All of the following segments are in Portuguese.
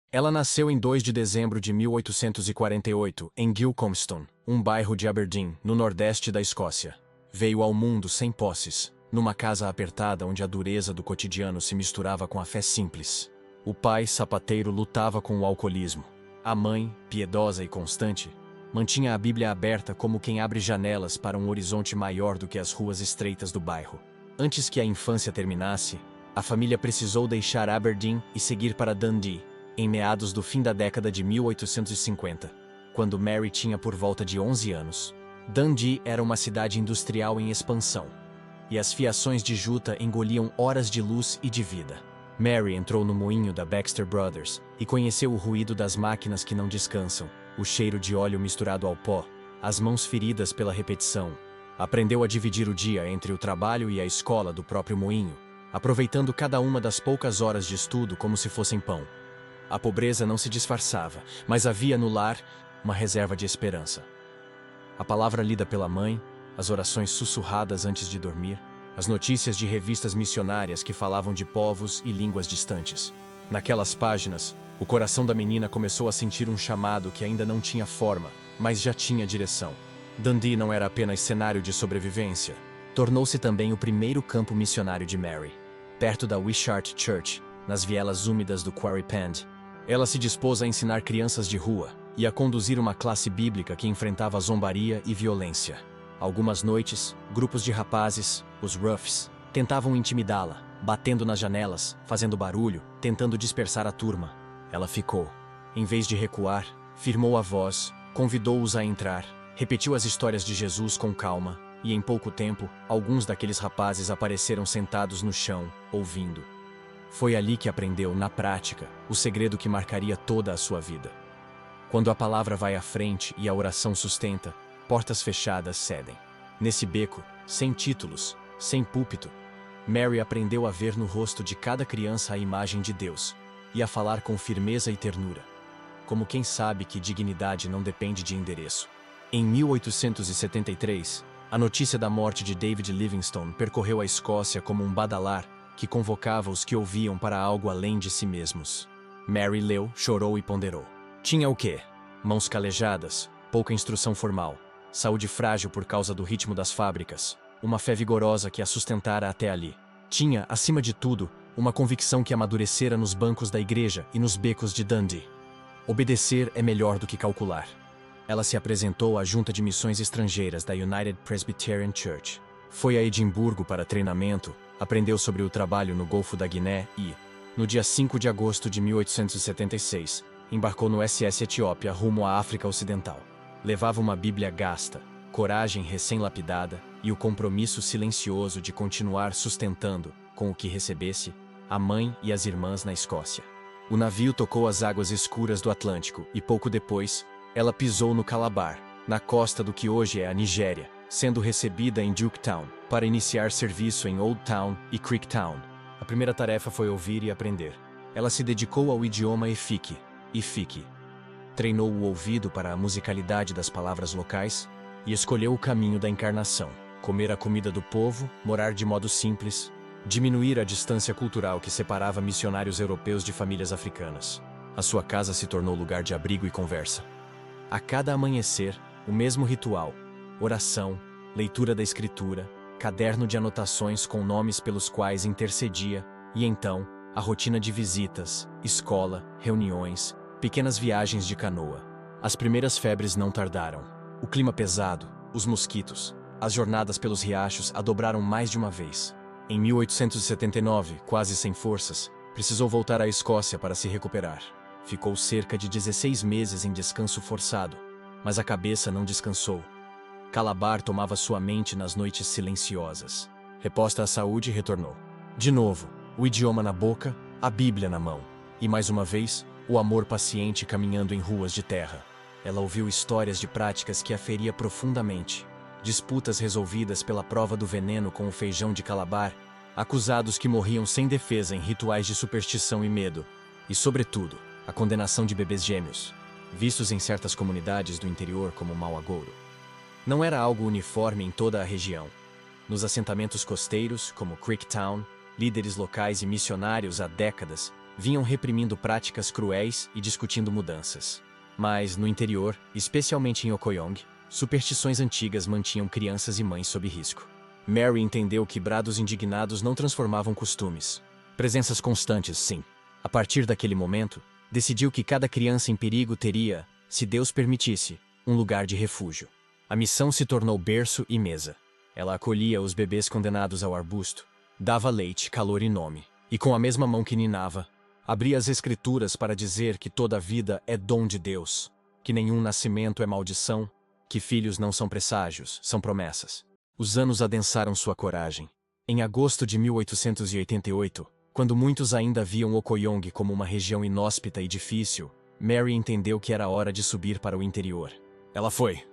Ela nasceu em 2 de dezembro de 1848, em Gilcomston, um bairro de Aberdeen, no nordeste da Escócia. Veio ao mundo sem posses, numa casa apertada onde a dureza do cotidiano se misturava com a fé simples. O pai, sapateiro, lutava com o alcoolismo. A mãe, piedosa e constante, mantinha a Bíblia aberta como quem abre janelas para um horizonte maior do que as ruas estreitas do bairro. Antes que a infância terminasse, a família precisou deixar Aberdeen e seguir para Dundee, em meados do fim da década de 1850, quando Mary tinha por volta de 11 anos. Dundee era uma cidade industrial em expansão, e as fiações de juta engoliam horas de luz e de vida. Mary entrou no moinho da Baxter Brothers e conheceu o ruído das máquinas que não descansam, o cheiro de óleo misturado ao pó, as mãos feridas pela repetição. Aprendeu a dividir o dia entre o trabalho e a escola do próprio moinho, aproveitando cada uma das poucas horas de estudo como se fossem pão. A pobreza não se disfarçava, mas havia no lar uma reserva de esperança. A palavra lida pela mãe, as orações sussurradas antes de dormir, as notícias de revistas missionárias que falavam de povos e línguas distantes. Naquelas páginas, o coração da menina começou a sentir um chamado que ainda não tinha forma, mas já tinha direção. Dundee não era apenas cenário de sobrevivência, tornou-se também o primeiro campo missionário de Mary. Perto da Wishart Church, nas vielas úmidas do Quarry Pond, ela se dispôs a ensinar crianças de rua e a conduzir uma classe bíblica que enfrentava zombaria e violência. Algumas noites, grupos de rapazes, os Roughs, tentavam intimidá-la, batendo nas janelas, fazendo barulho, tentando dispersar a turma. Ela ficou. Em vez de recuar, firmou a voz, convidou-os a entrar, repetiu as histórias de Jesus com calma, e em pouco tempo, alguns daqueles rapazes apareceram sentados no chão, ouvindo. Foi ali que aprendeu, na prática, o segredo que marcaria toda a sua vida. Quando a palavra vai à frente e a oração sustenta, portas fechadas cedem. Nesse beco, sem títulos, sem púlpito, Mary aprendeu a ver no rosto de cada criança a imagem de Deus, e a falar com firmeza e ternura, como quem sabe que dignidade não depende de endereço. Em 1873, a notícia da morte de David Livingstone percorreu a Escócia como um badalar que convocava os que ouviam para algo além de si mesmos. Mary leu, chorou e ponderou. Tinha o quê? Mãos calejadas, pouca instrução formal, saúde frágil por causa do ritmo das fábricas, uma fé vigorosa que a sustentara até ali. Tinha, acima de tudo, uma convicção que amadurecera nos bancos da igreja e nos becos de Dundee. Obedecer é melhor do que calcular. Ela se apresentou à Junta de Missões Estrangeiras da United Presbyterian Church. Foi a Edimburgo para treinamento, aprendeu sobre o trabalho no Golfo da Guiné e, no dia 5 de agosto de 1876, embarcou no SS Etiópia rumo à África Ocidental. Levava uma Bíblia gasta, coragem recém-lapidada e o compromisso silencioso de continuar sustentando, com o que recebesse, a mãe e as irmãs na Escócia. O navio tocou as águas escuras do Atlântico e pouco depois, ela pisou no Calabar, na costa do que hoje é a Nigéria, sendo recebida em Duketown para iniciar serviço em Old Town e Creek Town. A primeira tarefa foi ouvir e aprender. Ela se dedicou ao idioma Efik. Treinou o ouvido para a musicalidade das palavras locais e escolheu o caminho da encarnação. Comer a comida do povo, morar de modo simples, diminuir a distância cultural que separava missionários europeus de famílias africanas. A sua casa se tornou lugar de abrigo e conversa. A cada amanhecer, o mesmo ritual: oração, leitura da escritura, caderno de anotações com nomes pelos quais intercedia, e então, a rotina de visitas, escola, reuniões, pequenas viagens de canoa. As primeiras febres não tardaram. O clima pesado, os mosquitos, as jornadas pelos riachos a dobraram mais de uma vez. Em 1879, quase sem forças, precisou voltar à Escócia para se recuperar. Ficou cerca de 16 meses em descanso forçado, mas a cabeça não descansou. Calabar tomava sua mente nas noites silenciosas. Reposta à saúde, retornou. De novo, o idioma na boca, a Bíblia na mão. E mais uma vez, o amor paciente caminhando em ruas de terra. Ela ouviu histórias de práticas que a feria profundamente. Disputas resolvidas pela prova do veneno com o feijão de Calabar, acusados que morriam sem defesa em rituais de superstição e medo. E, sobretudo, a condenação de bebês gêmeos, vistos em certas comunidades do interior como mau agouro. Não era algo uniforme em toda a região. Nos assentamentos costeiros, como Creek Town, líderes locais e missionários há décadas vinham reprimindo práticas cruéis e discutindo mudanças. Mas, no interior, especialmente em Okoyong, superstições antigas mantinham crianças e mães sob risco. Mary entendeu que brados indignados não transformavam costumes. Presenças constantes, sim. A partir daquele momento, decidiu que cada criança em perigo teria, se Deus permitisse, um lugar de refúgio. A missão se tornou berço e mesa. Ela acolhia os bebês condenados ao arbusto, dava leite, calor e nome, e com a mesma mão que ninava, abria as escrituras para dizer que toda vida é dom de Deus, que nenhum nascimento é maldição, que filhos não são presságios, são promessas. Os anos adensaram sua coragem. Em agosto de 1888, quando muitos ainda viam Okoyong como uma região inóspita e difícil, Mary entendeu que era hora de subir para o interior. Ela foi.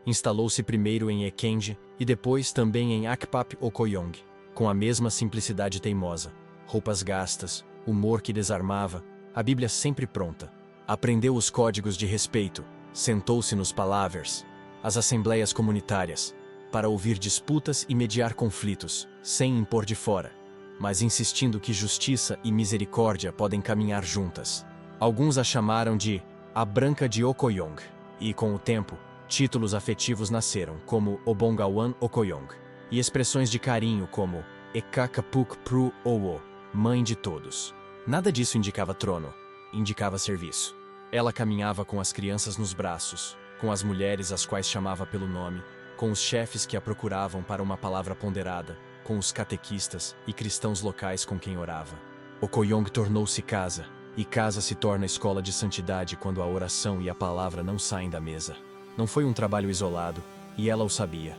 Instalou-se primeiro em Ekenje e depois também em Akpap Okoyong, com a mesma simplicidade teimosa, roupas gastas, humor que desarmava, a Bíblia sempre pronta. Aprendeu os códigos de respeito, sentou-se nos palavers, as assembleias comunitárias, para ouvir disputas e mediar conflitos, sem impor de fora, mas insistindo que justiça e misericórdia podem caminhar juntas. Alguns a chamaram de a Branca de Okoyong, e com o tempo, títulos afetivos nasceram, como Obongawan Okoyong, e expressões de carinho como Ekakapuk Pru Owo, Mãe de Todos. Nada disso indicava trono, indicava serviço. Ela caminhava com as crianças nos braços, com as mulheres às quais chamava pelo nome, com os chefes que a procuravam para uma palavra ponderada, com os catequistas e cristãos locais com quem orava. Okoyong tornou-se casa, e casa se torna escola de santidade quando a oração e a palavra não saem da mesa. Não foi um trabalho isolado, e ela o sabia.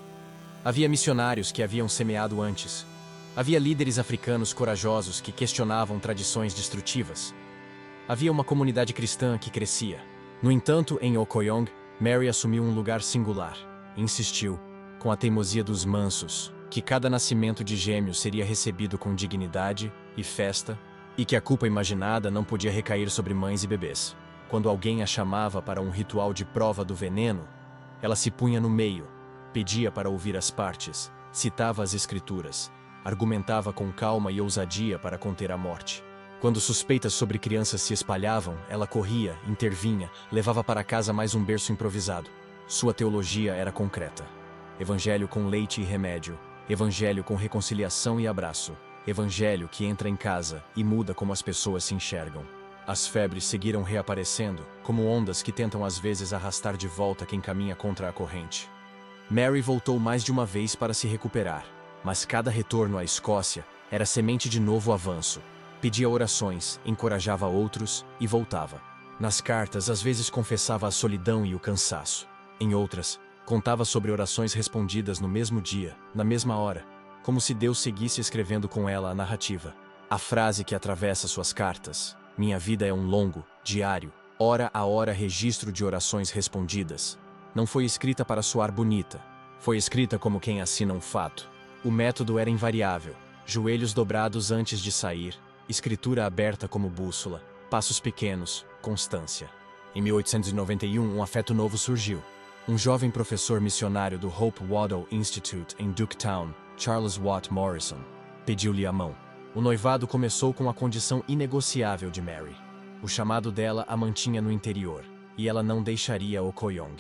Havia missionários que haviam semeado antes. Havia líderes africanos corajosos que questionavam tradições destrutivas. Havia uma comunidade cristã que crescia. No entanto, em Okoyong, Mary assumiu um lugar singular. Insistiu, com a teimosia dos mansos, que cada nascimento de gêmeos seria recebido com dignidade e festa, e que a culpa imaginada não podia recair sobre mães e bebês. Quando alguém a chamava para um ritual de prova do veneno, ela se punha no meio, pedia para ouvir as partes, citava as escrituras, argumentava com calma e ousadia para conter a morte. Quando suspeitas sobre crianças se espalhavam, ela corria, intervinha, levava para casa mais um berço improvisado. Sua teologia era concreta. Evangelho com leite e remédio, evangelho com reconciliação e abraço, evangelho que entra em casa e muda como as pessoas se enxergam. As febres seguiram reaparecendo, como ondas que tentam às vezes arrastar de volta quem caminha contra a corrente. Mary voltou mais de uma vez para se recuperar, mas cada retorno à Escócia era semente de novo avanço. Pedia orações, encorajava outros e voltava. Nas cartas, às vezes confessava a solidão e o cansaço. Em outras, contava sobre orações respondidas no mesmo dia, na mesma hora, como se Deus seguisse escrevendo com ela a narrativa. A frase que atravessa suas cartas: "Minha vida é um longo, diário, hora a hora registro de orações respondidas", não foi escrita para soar bonita. Foi escrita como quem assina um fato. O método era invariável: joelhos dobrados antes de sair, escritura aberta como bússola, passos pequenos, constância. Em 1891, um afeto novo surgiu. Um jovem professor missionário do Hope Waddell Institute em Duketown, Charles Watt Morrison, pediu-lhe a mão. O noivado começou com a condição inegociável de Mary. O chamado dela a mantinha no interior, e ela não deixaria Okoyong.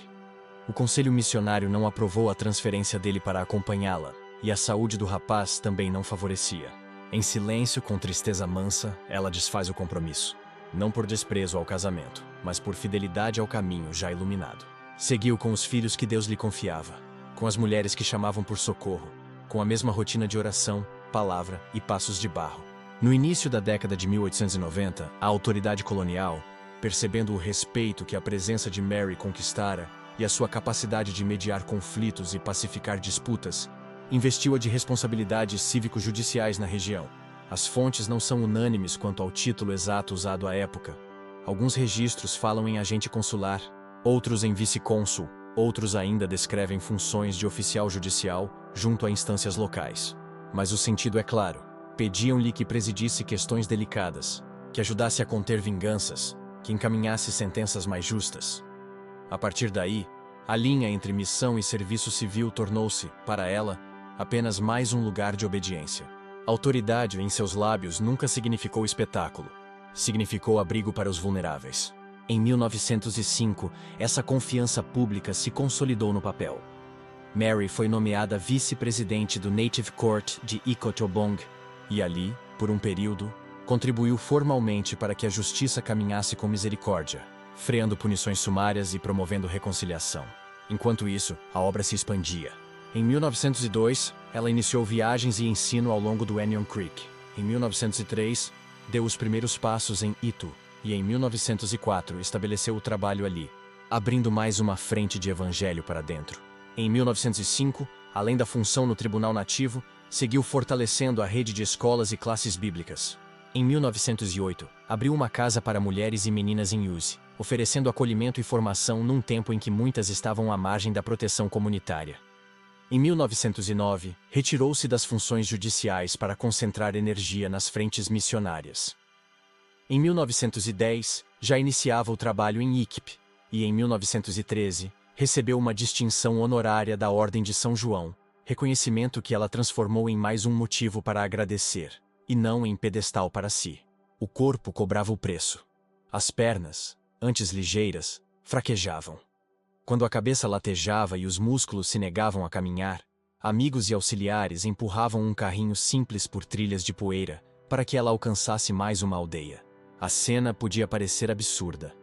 O conselho missionário não aprovou a transferência dele para acompanhá-la, e a saúde do rapaz também não favorecia. Em silêncio, com tristeza mansa, ela desfaz o compromisso. Não por desprezo ao casamento, mas por fidelidade ao caminho já iluminado. Seguiu com os filhos que Deus lhe confiava, com as mulheres que chamavam por socorro, com a mesma rotina de oração, palavra e passos de barro. No início da década de 1890, a autoridade colonial, percebendo o respeito que a presença de Mary conquistara e a sua capacidade de mediar conflitos e pacificar disputas, investiu-a de responsabilidades cívico-judiciais na região. As fontes não são unânimes quanto ao título exato usado à época. Alguns registros falam em agente consular, outros em vice-cônsul, outros ainda descrevem funções de oficial judicial junto a instâncias locais. Mas o sentido é claro. Pediam-lhe que presidisse questões delicadas, que ajudasse a conter vinganças, que encaminhasse sentenças mais justas. A partir daí, a linha entre missão e serviço civil tornou-se, para ela, apenas mais um lugar de obediência. Autoridade em seus lábios nunca significou espetáculo. significou abrigo para os vulneráveis. Em 1905, essa confiança pública se consolidou no papel. Mary foi nomeada vice-presidente do Native Court de Ikotobong e ali, por um período, contribuiu formalmente para que a justiça caminhasse com misericórdia, freando punições sumárias e promovendo reconciliação. Enquanto isso, a obra se expandia. Em 1902, ela iniciou viagens e ensino ao longo do Anion Creek. Em 1903, deu os primeiros passos em Itu e em 1904 estabeleceu o trabalho ali, abrindo mais uma frente de evangelho para dentro. Em 1905, além da função no Tribunal Nativo, seguiu fortalecendo a rede de escolas e classes bíblicas. Em 1908, abriu uma casa para mulheres e meninas em Use, oferecendo acolhimento e formação num tempo em que muitas estavam à margem da proteção comunitária. Em 1909, retirou-se das funções judiciais para concentrar energia nas frentes missionárias. Em 1910, já iniciava o trabalho em Iquipe, e em 1913, recebeu uma distinção honorária da Ordem de São João, reconhecimento que ela transformou em mais um motivo para agradecer, e não em pedestal para si. O corpo cobrava o preço. As pernas, antes ligeiras, fraquejavam. Quando a cabeça latejava e os músculos se negavam a caminhar, amigos e auxiliares empurravam um carrinho simples por trilhas de poeira para que ela alcançasse mais uma aldeia. A cena podia parecer absurda.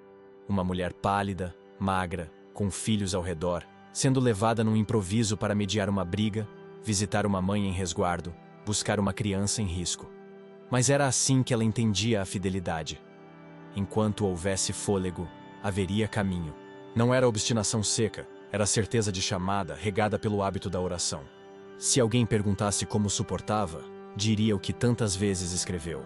Uma mulher pálida, magra, com filhos ao redor, sendo levada num improviso para mediar uma briga, visitar uma mãe em resguardo, buscar uma criança em risco. Mas era assim que ela entendia a fidelidade. Enquanto houvesse fôlego, haveria caminho. Não era obstinação seca, era certeza de chamada regada pelo hábito da oração. Se alguém perguntasse como suportava, diria o que tantas vezes escreveu.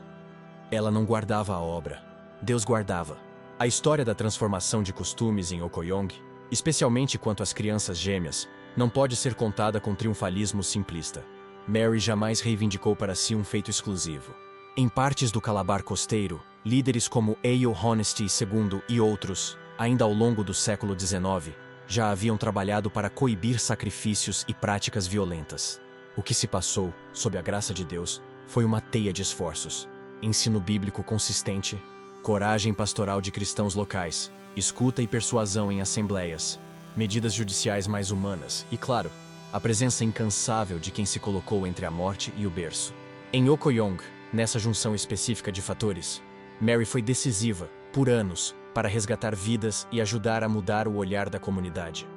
Ela não guardava a obra, Deus guardava. A história da transformação de costumes em Okoyong, especialmente quanto às crianças gêmeas, não pode ser contada com triunfalismo simplista. Mary jamais reivindicou para si um feito exclusivo. Em partes do Calabar costeiro, líderes como Eyal Honesty II e outros, ainda ao longo do século XIX, já haviam trabalhado para coibir sacrifícios e práticas violentas. O que se passou, sob a graça de Deus, foi uma teia de esforços. Ensino bíblico consistente, coragem pastoral de cristãos locais, escuta e persuasão em assembleias, medidas judiciais mais humanas e, claro, a presença incansável de quem se colocou entre a morte e o berço. Em Okoyong, nessa junção específica de fatores, Mary foi decisiva, por anos, para resgatar vidas e ajudar a mudar o olhar da comunidade.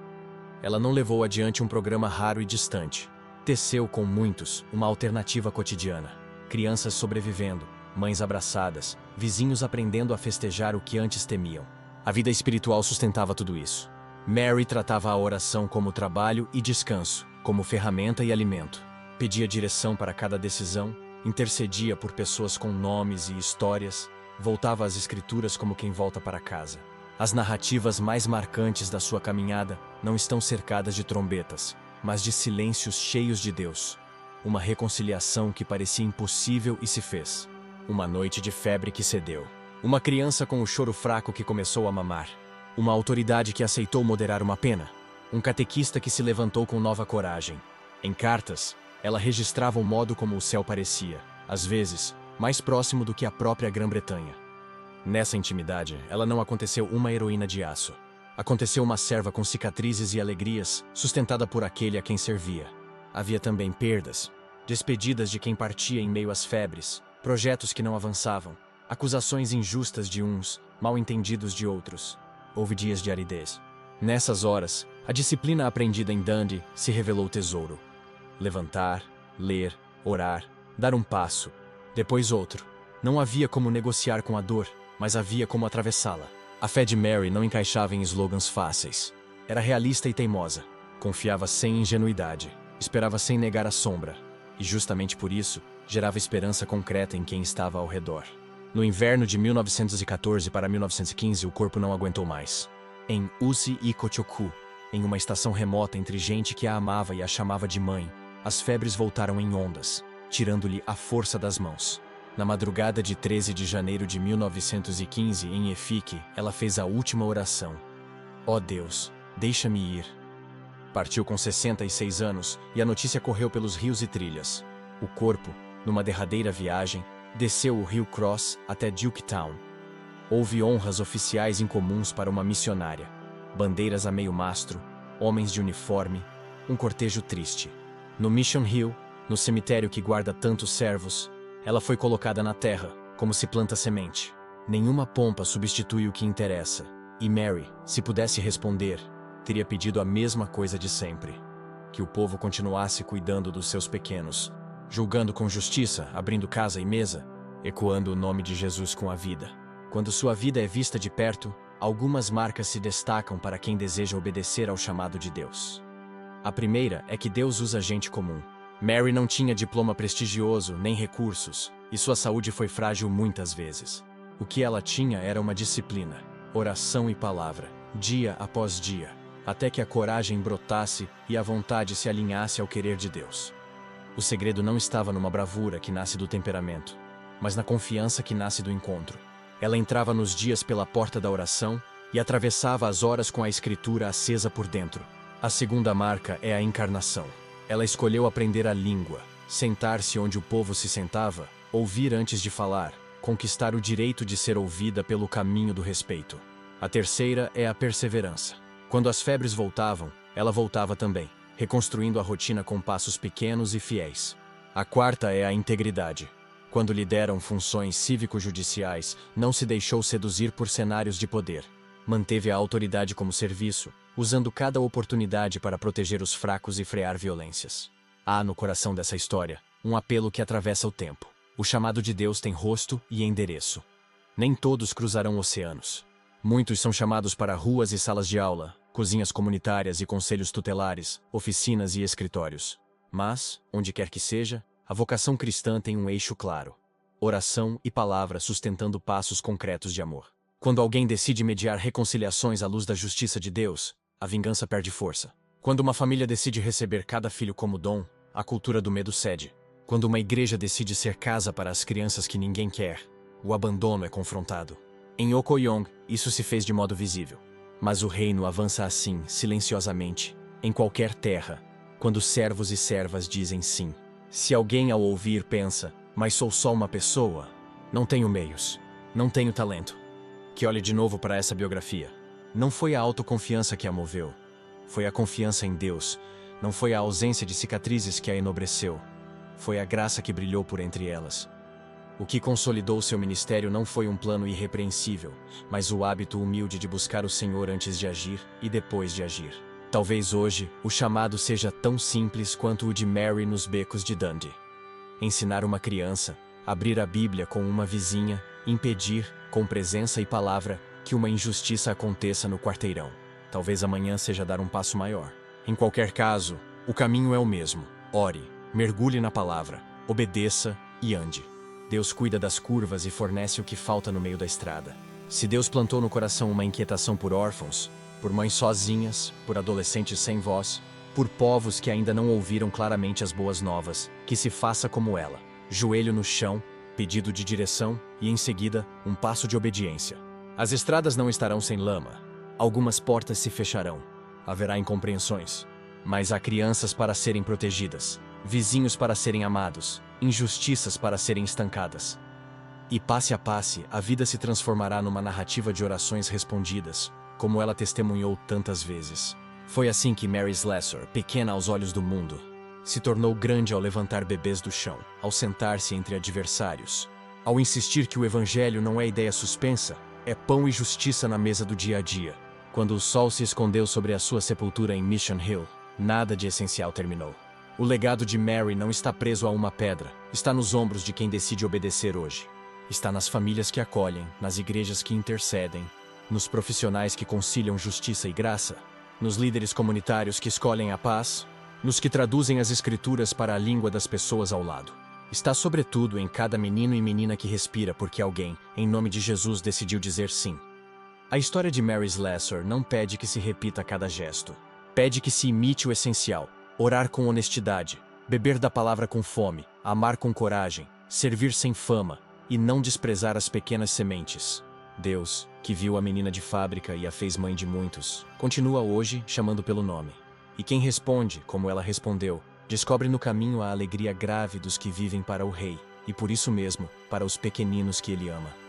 Ela não levou adiante um programa raro e distante. Teceu com muitos uma alternativa cotidiana. Crianças sobrevivendo, mães abraçadas, vizinhos aprendendo a festejar o que antes temiam. A vida espiritual sustentava tudo isso. Mary tratava a oração como trabalho e descanso, como ferramenta e alimento. Pedia direção para cada decisão, intercedia por pessoas com nomes e histórias, voltava às escrituras como quem volta para casa. As narrativas mais marcantes da sua caminhada não estão cercadas de trombetas, mas de silêncios cheios de Deus. Uma reconciliação que parecia impossível e se fez. Uma noite de febre que cedeu. Uma criança com o choro fraco que começou a mamar. Uma autoridade que aceitou moderar uma pena. Um catequista que se levantou com nova coragem. Em cartas, ela registrava o modo como o céu parecia, às vezes, mais próximo do que a própria Grã-Bretanha. Nessa intimidade, ela não aconteceu uma heroína de aço. Aconteceu uma serva com cicatrizes e alegrias, sustentada por aquele a quem servia. Havia também perdas, despedidas de quem partia em meio às febres, projetos que não avançavam, acusações injustas de uns, mal-entendidos de outros. Houve dias de aridez. Nessas horas, a disciplina aprendida em Dundee se revelou tesouro. Levantar, ler, orar, dar um passo, depois outro. Não havia como negociar com a dor, mas havia como atravessá-la. A fé de Mary não encaixava em slogans fáceis. Era realista e teimosa. Confiava sem ingenuidade. Esperava sem negar a sombra. E justamente por isso, gerava esperança concreta em quem estava ao redor. No inverno de 1914 para 1915, o corpo não aguentou mais. Em Usi Ikochoku, em uma estação remota entre gente que a amava e a chamava de mãe, as febres voltaram em ondas, tirando-lhe a força das mãos. Na madrugada de 13 de janeiro de 1915, em Efik, ela fez a última oração. Ó Deus, deixa-me ir. Partiu com 66 anos e a notícia correu pelos rios e trilhas. O corpo, numa derradeira viagem, Desceu o rio Cross até Duketown. Houve honras oficiais incomuns para uma missionária. Bandeiras a meio mastro, homens de uniforme, um cortejo triste. No Mission Hill, no cemitério que guarda tantos servos, ela foi colocada na terra, como se planta semente. Nenhuma pompa substitui o que interessa. E Mary, se pudesse responder, teria pedido a mesma coisa de sempre: que o povo continuasse cuidando dos seus pequenos, julgando com justiça, abrindo casa e mesa, ecoando o nome de Jesus com a vida. Quando sua vida é vista de perto, algumas marcas se destacam para quem deseja obedecer ao chamado de Deus. A primeira é que Deus usa gente comum. Mary não tinha diploma prestigioso nem recursos, e sua saúde foi frágil muitas vezes. O que ela tinha era uma disciplina, oração e palavra, dia após dia, até que a coragem brotasse e a vontade se alinhasse ao querer de Deus. O segredo não estava numa bravura que nasce do temperamento, mas na confiança que nasce do encontro. Ela entrava nos dias pela porta da oração e atravessava as horas com a escritura acesa por dentro. A segunda marca é a encarnação. Ela escolheu aprender a língua, sentar-se onde o povo se sentava, ouvir antes de falar, conquistar o direito de ser ouvida pelo caminho do respeito. A terceira é a perseverança. Quando as febres voltavam, ela voltava também, reconstruindo a rotina com passos pequenos e fiéis. A quarta é a integridade. Quando lideram funções cívico-judiciais, não se deixou seduzir por cenários de poder. Manteve a autoridade como serviço, usando cada oportunidade para proteger os fracos e frear violências. Há no coração dessa história um apelo que atravessa o tempo. O chamado de Deus tem rosto e endereço. Nem todos cruzarão oceanos. Muitos são chamados para ruas e salas de aula, cozinhas comunitárias e conselhos tutelares, oficinas e escritórios. Mas, onde quer que seja, a vocação cristã tem um eixo claro: oração e palavra sustentando passos concretos de amor. Quando alguém decide mediar reconciliações à luz da justiça de Deus, a vingança perde força. Quando uma família decide receber cada filho como dom, a cultura do medo cede. Quando uma igreja decide ser casa para as crianças que ninguém quer, o abandono é confrontado. Em Okoyong, isso se fez de modo visível. Mas o reino avança assim, silenciosamente, em qualquer terra, quando servos e servas dizem sim. Se alguém ao ouvir pensa, mas sou só uma pessoa, não tenho meios, não tenho talento, que olhe de novo para essa biografia. Não foi a autoconfiança que a moveu, foi a confiança em Deus. Não foi a ausência de cicatrizes que a enobreceu, foi a graça que brilhou por entre elas. O que consolidou seu ministério não foi um plano irrepreensível, mas o hábito humilde de buscar o Senhor antes de agir e depois de agir. Talvez hoje o chamado seja tão simples quanto o de Mary nos becos de Dundee. Ensinar uma criança, abrir a Bíblia com uma vizinha, impedir, com presença e palavra, que uma injustiça aconteça no quarteirão. Talvez amanhã seja dar um passo maior. Em qualquer caso, o caminho é o mesmo. Ore, mergulhe na palavra, obedeça e ande. Deus cuida das curvas e fornece o que falta no meio da estrada. Se Deus plantou no coração uma inquietação por órfãos, por mães sozinhas, por adolescentes sem voz, por povos que ainda não ouviram claramente as boas novas, que se faça como ela. Joelho no chão, pedido de direção e, em seguida, um passo de obediência. As estradas não estarão sem lama. Algumas portas se fecharão. Haverá incompreensões. Mas há crianças para serem protegidas, vizinhos para serem amados, injustiças para serem estancadas. E passe a passe, a vida se transformará numa narrativa de orações respondidas, como ela testemunhou tantas vezes. Foi assim que Mary Slessor, pequena aos olhos do mundo, se tornou grande ao levantar bebês do chão, ao sentar-se entre adversários, ao insistir que o evangelho não é ideia suspensa, é pão e justiça na mesa do dia a dia. Quando o sol se escondeu sobre a sua sepultura em Mission Hill, nada de essencial terminou. O legado de Mary não está preso a uma pedra, está nos ombros de quem decide obedecer hoje. Está nas famílias que acolhem, nas igrejas que intercedem, nos profissionais que conciliam justiça e graça, nos líderes comunitários que escolhem a paz, nos que traduzem as escrituras para a língua das pessoas ao lado. Está sobretudo em cada menino e menina que respira porque alguém, em nome de Jesus, decidiu dizer sim. A história de Mary Slessor não pede que se repita cada gesto. Pede que se imite o essencial: orar com honestidade, beber da palavra com fome, amar com coragem, servir sem fama e não desprezar as pequenas sementes. Deus, que viu a menina de fábrica e a fez mãe de muitos, continua hoje chamando pelo nome. E quem responde, como ela respondeu, descobre no caminho a alegria grave dos que vivem para o Rei. e por isso mesmo, para os pequeninos que ele ama.